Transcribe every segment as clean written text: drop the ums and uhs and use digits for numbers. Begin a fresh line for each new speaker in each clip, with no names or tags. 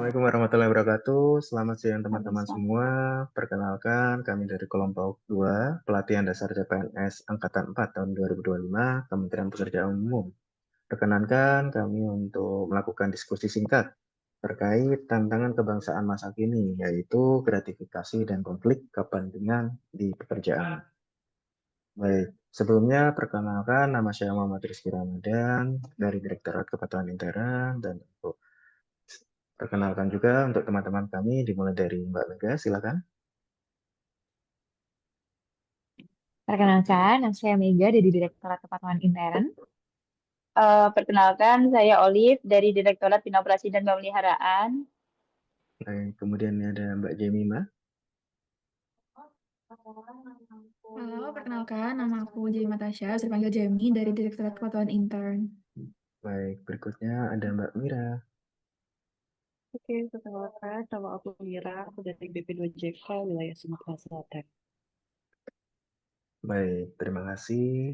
Assalamualaikum warahmatullahi wabarakatuh. Selamat siang teman-teman
Waalaikumsalam.
semua. Perkenalkan, kami dari kelompok 2, Pelatihan Dasar CPNS Angkatan 4 tahun 2025, Kementerian Pekerjaan Umum. Perkenankan kami untuk melakukan diskusi singkat terkait tantangan kebangsaan masa kini, yaitu gratifikasi dan konflik kepentingan di pekerjaan. Baik, sebelumnya perkenalkan nama saya Muhammad Rizky Ramadan dari Direktorat Kepatuhan Intern dan untuk perkenalkan juga untuk teman-teman kami dimulai dari Mbak Mega, silakan.
Perkenalkan, nama saya Mega dari Direktorat Kepatuhan Intern. Perkenalkan, saya Olive dari Direktorat Bina Operasi dan Pemeliharaan.
Baik, kemudian ada Mbak Jemima.
Halo, perkenalkan nama aku Jamie Natasha, bisa dipanggil Jamie dari Direktorat Kepatuhan Intern.
Baik, berikutnya ada Mbak Mira.
Oke, perkenalkan nama aku Mira, aku dari BP2JK wilayah Sumatera Selatan.
Baik, terima kasih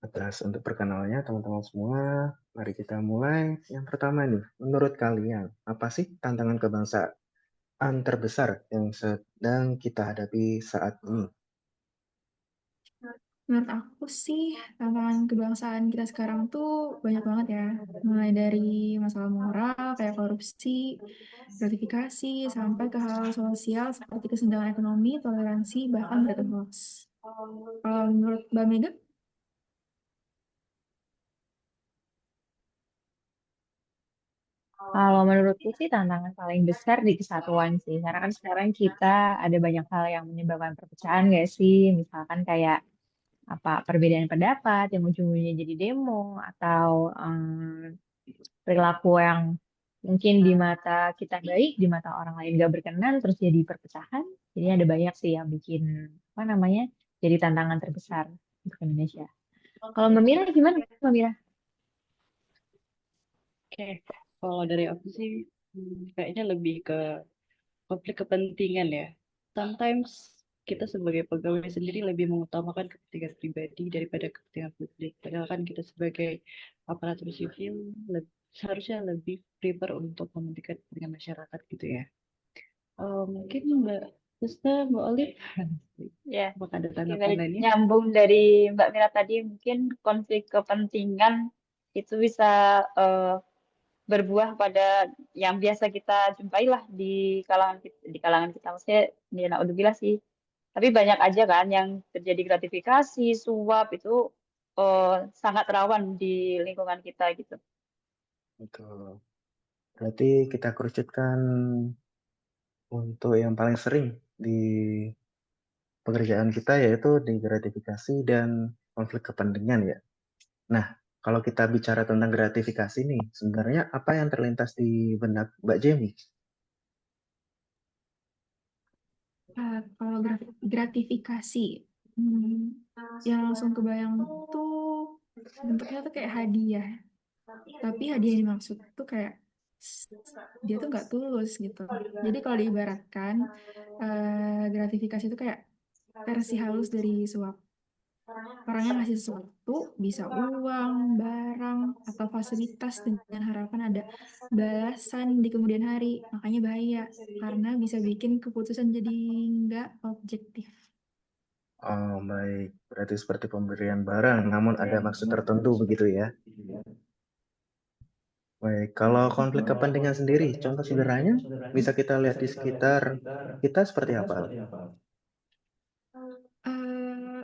atas untuk perkenalannya teman-teman semua. Mari kita mulai. Yang pertama nih, menurut kalian, apa sih tantangan kebangsaan terbesar yang sedang kita hadapi saat ini?
Menurut aku sih, tantangan kebangsaan kita sekarang tuh banyak banget ya. Mulai dari masalah moral, kayak korupsi, gratifikasi, sampai ke hal sosial seperti kesenjangan ekonomi, toleransi, bahkan berita hoax. Kalau menurut Mbak Mega?
Kalau menurutku sih tantangan paling besar di kesatuan sih. Karena kan sekarang kita ada banyak hal yang menyebabkan perpecahan nggak sih? Misalkan kayak apa perbedaan pendapat yang ujung-ujungnya jadi demo atau perilaku yang mungkin di mata kita baik, di mata orang lain gak berkenan, terus jadi perpecahan. Jadi ada banyak sih yang bikin apa namanya jadi tantangan terbesar untuk Indonesia. Kalau Mbak Mira gimana, Mbak Mira?
Oke, kalau dari aku sih kayaknya lebih ke konflik kepentingan ya. Sometimes kita sebagai pegawai sendiri lebih mengutamakan kepentingan pribadi daripada kepentingan publik. Padahal kan kita sebagai aparatur sipil seharusnya lebih prepare untuk mementingkan kepentingan masyarakat gitu ya. Mungkin Mbak Sista, Mbak Olive,
Ya,
apakah ada
oke,
tanggapan
balik
lainnya?
nyambung dari Mbak Mira tadi, mungkin konflik kepentingan itu bisa eh, berbuah pada yang biasa kita jumpai lah di kalangan kita maksudnya ya naudzubillah sih. Tapi banyak aja kan yang terjadi gratifikasi, suap itu sangat rawan di lingkungan kita gitu.
Betul. Berarti kita kerucutkan untuk yang paling sering di pekerjaan kita yaitu di gratifikasi dan konflik kepentingan ya. Nah, kalau kita bicara tentang gratifikasi nih, sebenarnya apa yang terlintas di benak Mbak Jamie?
Kalau gratifikasi, yang langsung kebayang tuh bentuknya tuh kayak hadiah. Tapi hadiah yang dimaksud tuh kayak dia tuh nggak tulus gitu. Jadi kalau diibaratkan gratifikasi itu kayak versi halus dari suap. Orang yang ngasih sesuatu bisa uang, barang, atau fasilitas dengan harapan ada balasan di kemudian hari. Makanya bahaya karena bisa bikin keputusan jadi nggak objektif.
Oh, baik. Berarti seperti pemberian barang, namun ada maksud tertentu begitu ya. Baik, kalau konflik kepentingan sendiri, contoh sederhananya bisa kita lihat di sekitar kita seperti apa?
Eh,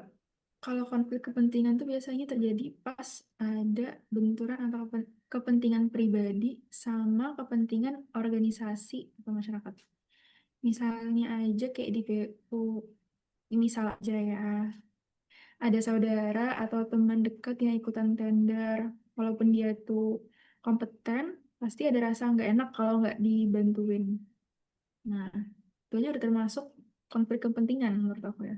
Kalau konflik kepentingan tuh biasanya terjadi pas ada benturan antara kepentingan pribadi sama kepentingan organisasi atau masyarakat. Misalnya aja kayak di PU, misal aja ya, ada saudara atau teman dekat yang ikutan tender, walaupun dia tuh kompeten, pasti ada rasa nggak enak kalau nggak dibantuin. Nah, itu aja udah termasuk konflik kepentingan menurut aku ya.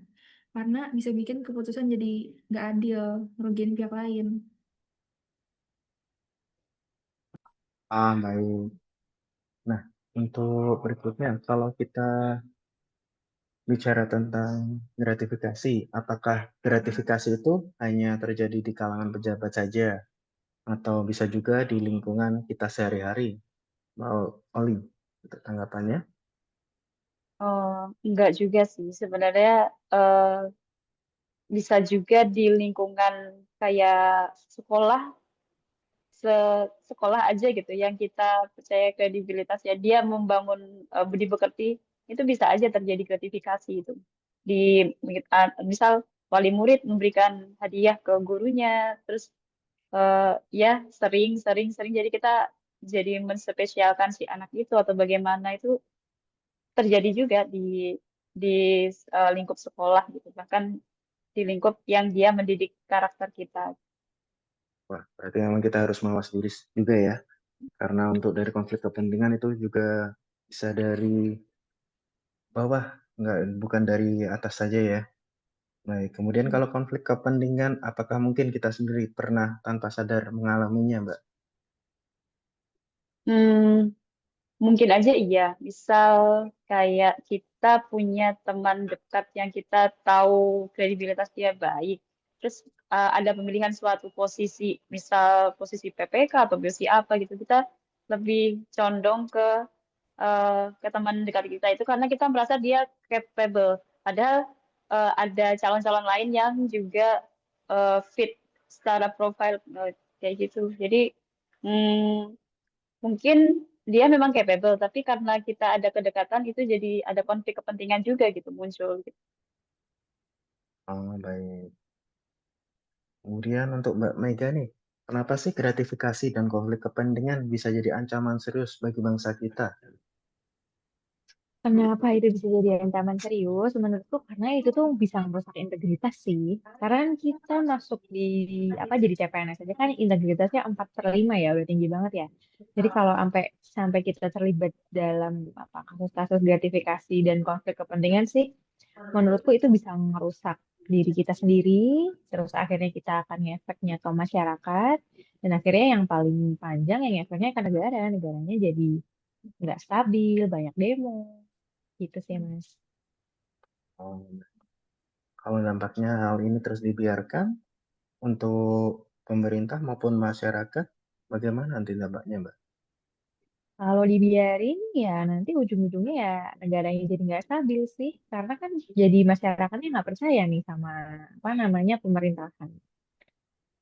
Karena bisa bikin keputusan jadi nggak adil, merugikan pihak lain.
Ah, baik. Nah, untuk berikutnya, kalau kita bicara tentang gratifikasi, apakah gratifikasi itu hanya terjadi di kalangan pejabat saja, atau bisa juga di lingkungan kita sehari-hari? Mau Oli? Untuk tanggapannya?
Enggak juga sih. Sebenarnya bisa juga di lingkungan kayak sekolah, sekolah aja gitu, yang kita percaya kredibilitasnya dia membangun budi pekerti, itu bisa aja terjadi gratifikasi itu. Di misal wali murid memberikan hadiah ke gurunya, terus ya sering sering sering jadi kita jadi menspesialkan si anak itu atau bagaimana itu terjadi juga di lingkup sekolah gitu, bahkan di lingkup yang dia mendidik karakter kita.
Wah, berarti memang kita harus mawas diri juga ya. Karena untuk dari konflik kepentingan itu juga bisa dari bawah, bukan dari atas saja ya. Baik, kemudian kalau konflik kepentingan, apakah mungkin kita sendiri pernah tanpa sadar mengalaminya, Mbak?
Hmm, Mungkin aja iya. Misal kayak kita punya teman dekat yang kita tahu kredibilitas dia baik. Terus ada pemilihan suatu posisi, misal posisi PPK atau posisi apa gitu. Kita lebih condong ke teman dekat kita itu karena kita merasa dia capable. Padahal ada calon-calon lain yang juga fit secara profile kayak gitu. Jadi hmm, mungkin dia memang capable, tapi karena kita ada kedekatan itu jadi ada konflik kepentingan juga gitu muncul gitu.
Oh, baik. Kemudian untuk Mbak Mega nih, kenapa sih gratifikasi dan konflik kepentingan bisa jadi ancaman serius bagi bangsa kita?
Kenapa itu bisa jadi ancaman serius? Menurutku karena itu tuh bisa merusak integritas sih. Karena kan kita masuk di apa jadi CPNS aja kan integritasnya 4/5 ya, udah tinggi banget ya. Jadi kalau sampai sampai kita terlibat dalam apa kasus-kasus gratifikasi dan konflik kepentingan sih, menurutku itu bisa merusak diri kita sendiri, terus akhirnya kita akan ngefeknya ke masyarakat, dan akhirnya yang paling panjang yang efeknya ke negara, negaranya jadi nggak stabil, banyak demo. Gitu sih, Mas.
Oh, kalau dampaknya hal ini terus dibiarkan untuk pemerintah maupun masyarakat, bagaimana nanti dampaknya, Mbak?
Kalau dibiarin, ya nanti ujung-ujungnya ya negaranya jadi nggak stabil sih. Karena kan jadi masyarakatnya nggak percaya nih sama apa namanya pemerintahan.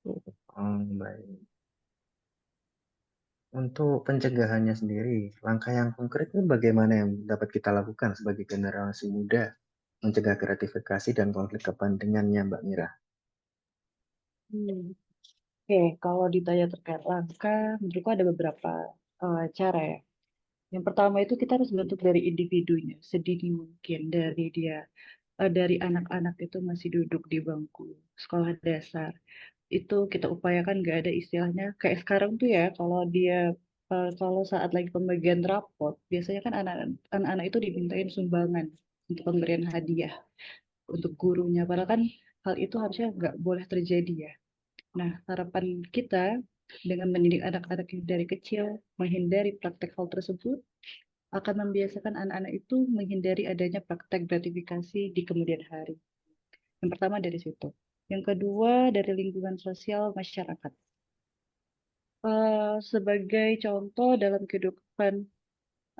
Gitu.
Oh, baik. Untuk pencegahannya sendiri, langkah yang konkret itu bagaimana yang dapat kita lakukan sebagai generasi muda mencegah gratifikasi dan konflik kepentingannya, Mbak Mira?
Hmm. Oke, kalau ditanya terkait langkah, menurutku ada beberapa cara ya. Yang pertama itu kita harus bentuk dari individunya, sedini mungkin dari dia, dari anak-anak itu masih duduk di bangku sekolah dasar. Itu kita upayakan nggak ada istilahnya kayak sekarang tuh ya, kalau dia kalau saat lagi pembagian rapot, biasanya kan anak-anak itu dimintain sumbangan untuk pemberian hadiah untuk gurunya. Padahal kan hal itu harusnya nggak boleh terjadi ya. Nah, harapan kita dengan mendidik anak-anak dari kecil menghindari praktek hal tersebut akan membiasakan anak-anak itu menghindari adanya praktek gratifikasi di kemudian hari. Yang pertama dari situ. Yang kedua dari lingkungan sosial masyarakat. Sebagai contoh dalam kehidupan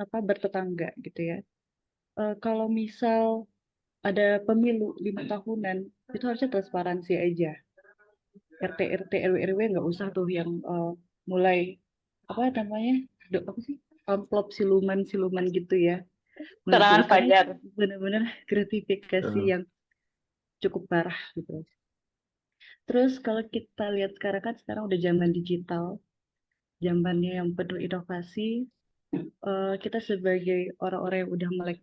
apa bertetangga gitu ya. Kalau misal ada pemilu 5 tahunan, itu harusnya transparansi aja. RT RT RW RW nggak usah tuh yang mulai apa namanya apa sih amplop siluman siluman gitu ya. Menurutku
Serangan
itu
fajar.
benar-benar gratifikasi
Betul.
yang cukup parah gitu. Terus kalau kita lihat sekarang kan sekarang udah zaman digital, zamannya yang penuh inovasi, kita sebagai orang-orang yang udah melek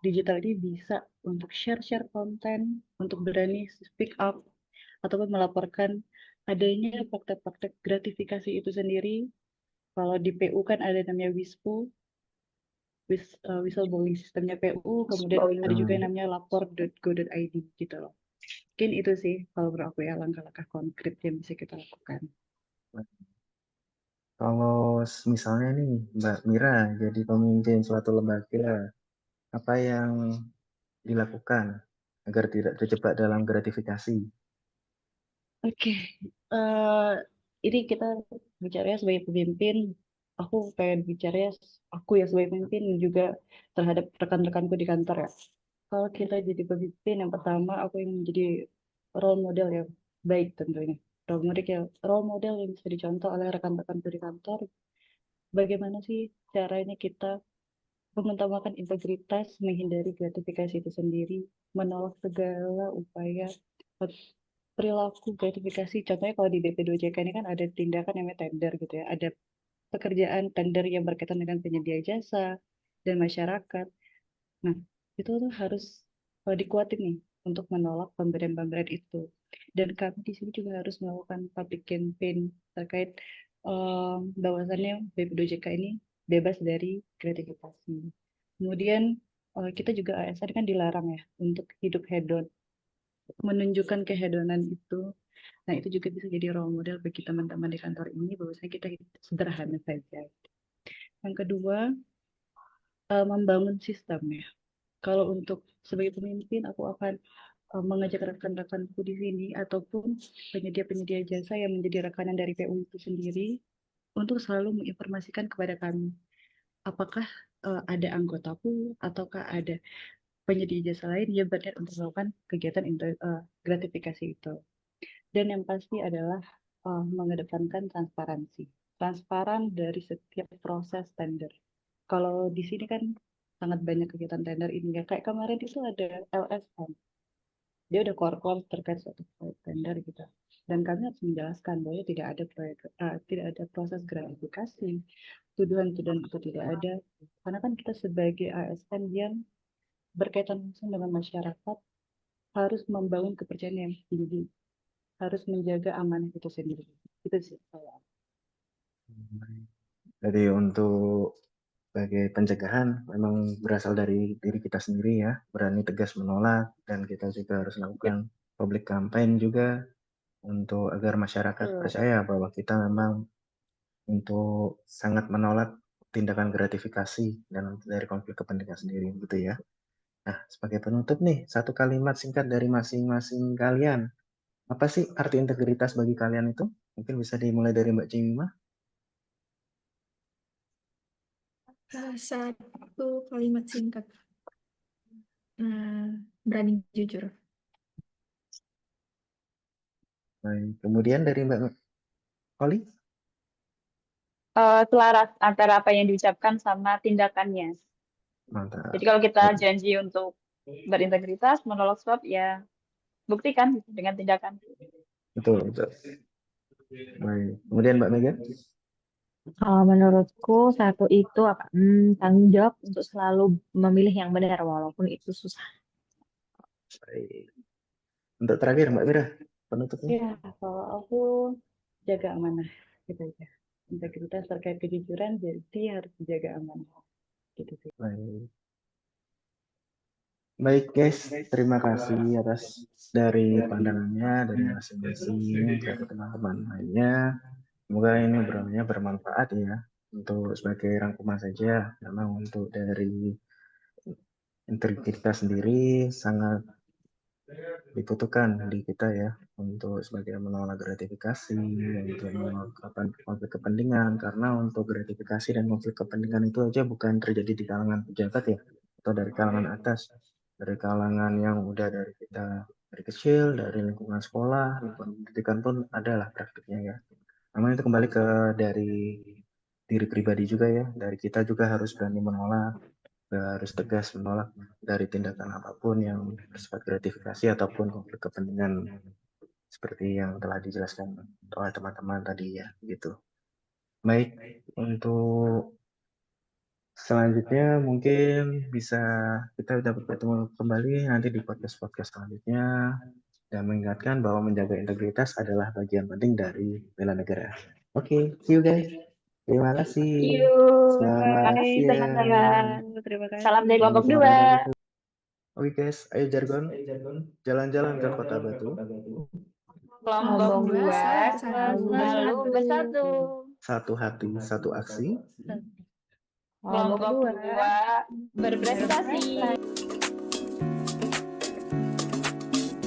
digital ini bisa untuk share-share konten, untuk berani speak up, ataupun melaporkan adanya praktek-praktek gratifikasi itu sendiri. Kalau di PU kan ada namanya WISPU, whistleblowing sistemnya PU, kemudian
Baunya.
ada juga yang
Hmm.
namanya lapor.go.id gitu loh. Mungkin itu sih kalau menurut aku ya langkah-langkah konkret yang bisa kita lakukan.
Kalau misalnya nih Mbak Mira jadi pemimpin suatu lembaga, apa yang dilakukan agar tidak terjebak dalam gratifikasi?
Oke, eh, ini kita bicaranya sebagai pemimpin aku pengen bicara aku ya sebagai pemimpin juga terhadap rekan-rekanku di kantor ya. Kalau kita jadi pemimpin, yang pertama aku ingin menjadi role model yang baik tentunya. Role model yang bisa dicontoh oleh rekan-rekanku di kantor. Bagaimana sih caranya kita mengutamakan integritas, menghindari gratifikasi itu sendiri, menolak segala upaya perilaku gratifikasi. Contohnya kalau di BP2JK ini kan ada tindakan namanya tender gitu ya. Ada pekerjaan tender yang berkaitan dengan penyedia jasa dan masyarakat. Nah, itu tuh harus dikuatin nih untuk menolak pemberian-pemberian itu. Dan kami di sini juga harus melakukan public campaign terkait bahwasannya BP2JK ini bebas dari gratifikasi. Kemudian kita juga ASN kan dilarang ya untuk hidup hedon, menunjukkan kehedonan itu. Nah, itu juga bisa jadi role model bagi teman-teman di kantor ini bahwasanya kita hidup sederhana saja. Yang kedua, membangun sistem ya. Kalau untuk sebagai pemimpin, aku akan mengajak rekan-rekanku di sini ataupun penyedia-penyedia jasa yang menjadi rekanan dari PU itu sendiri untuk selalu menginformasikan kepada kami apakah ada anggotaku ataukah ada penyedia jasa lain yang berniat untuk melakukan kegiatan gratifikasi itu. Dan yang pasti adalah mengedepankan transparansi. Transparan dari setiap proses tender. Kalau di sini kan sangat banyak kegiatan tender ini ya. Kayak kemarin itu ada LSM. Dia udah core terkait suatu proyek tender gitu. Dan kami harus menjelaskan bahwa tidak ada proses gratifikasi, tuduhan-tuduhan itu tidak ada. Karena kan kita sebagai ASN yang berkaitan langsung dengan masyarakat harus membangun kepercayaan yang tinggi, harus menjaga amanah itu sendiri. Itu sih saya.
Jadi untuk sebagai pencegahan memang berasal dari diri kita sendiri ya, berani tegas menolak, dan kita juga harus lakukan public campaign juga untuk agar masyarakat percaya bahwa kita memang untuk sangat menolak tindakan gratifikasi dan dari konflik kepentingan sendiri gitu ya. Nah, sebagai penutup nih, satu kalimat singkat dari masing-masing kalian. Apa sih arti integritas bagi kalian itu? Mungkin bisa dimulai dari Mbak Cimima.
Satu kalimat singkat. Berani jujur.
Baik. Kemudian dari Mbak Oli?
Selaras antara apa yang diucapkan sama tindakannya.
Mantap.
Jadi kalau kita janji untuk berintegritas, menolak suap, ya buktikan dengan tindakan.
Betul. Baik. Kemudian Mbak Mega?
Kalau menurutku satu itu tanggung jawab untuk selalu memilih yang benar walaupun itu susah.
Baik. Untuk terakhir Mbak Mira, penutupnya.
Ya, kalau aku jaga amanah gitu aja. Integritas terkait kejujuran jadi harus dijaga amanah. Gitu sih.
Baik. Baik guys, terima kasih atas dari pandangannya dari masing-masing dari teman-teman lainnya. Semoga ini obrolannya bermanfaat ya. Untuk sebagai rangkuman saja, memang untuk dari integritas sendiri sangat dibutuhkan di kita ya untuk sebagai menolak gratifikasi, untuk menolak konflik kepentingan, karena untuk gratifikasi dan konflik kepentingan itu aja bukan terjadi di kalangan pejabat ya, atau dari kalangan atas, dari kalangan yang udah dari kita dari kecil, dari lingkungan sekolah, lingkungan pendidikan pun adalah praktiknya ya. Namun itu kembali ke dari diri pribadi juga ya, dari kita juga harus berani menolak, harus tegas menolak dari tindakan apapun yang bersifat gratifikasi ataupun konflik kepentingan seperti yang telah dijelaskan oleh teman-teman tadi ya gitu. Baik, untuk selanjutnya mungkin bisa kita dapat bertemu kembali nanti di podcast-podcast selanjutnya dan mengingatkan bahwa menjaga integritas adalah bagian penting dari bela negara. Oke, see you guys. Terima kasih. Selamat siang.
Terima kasih.
Salam dari kelompok 2.
Oke guys, ayo jargon. Jalan-jalan ke Kota Batu.
Kelompok 2 selalu bersatu.
Satu hati, satu aksi.
Kelompok 2 berprestasi.